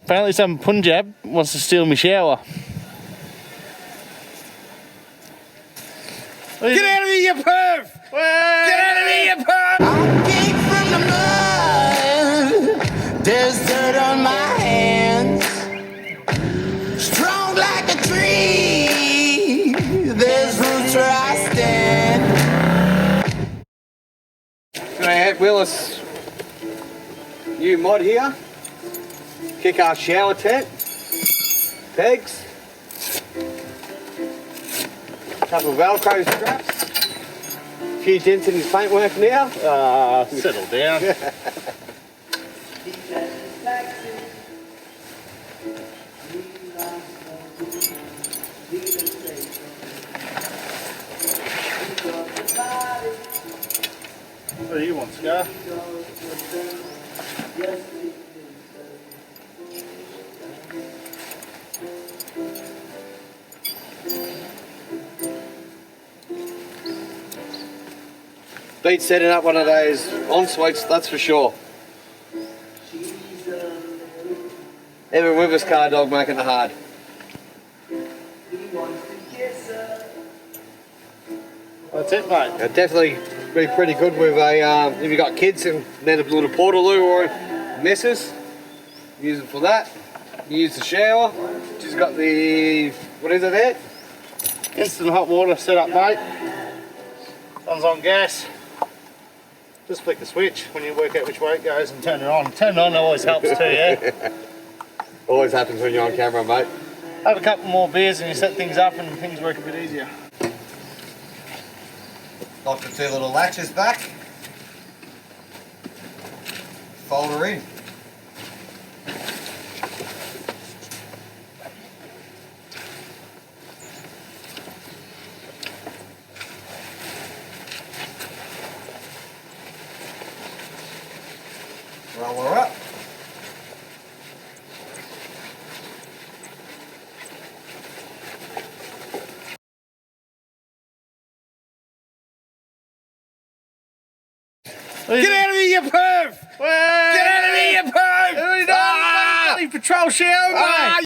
Apparently some Punjab wants to steal my shower. Get out of here, you perv! Get out of here, you perv! I came from the mud. There's dirt on my hands. Strong like a tree. There's roots where I stand. G'day, Ant Willis. New mod here. Kickass shower tent. Pegs. Couple of Velcro straps. A few dents in his paintwork now. Settle down. What do you want, Scar? Beats setting up one of those en-suites, that's for sure. Even with his car dog making it hard. That's it, mate. It'd definitely be pretty good with a, if you got kids and need a little portaloo or messes, use it for that. You use the shower, just got the, what is it there? Instant hot water set up, mate. One's on gas. Just flick the switch when you work out which way it goes and turn it on. Turn it on always helps too, yeah? Always happens when you're on camera, mate. Have a couple more beers and you set things up and things work a bit easier. Lock the two little latches back. Fold her in. Roll her up. Get out of here, you perv! Get out of here, you perv! Patrol shower, mate!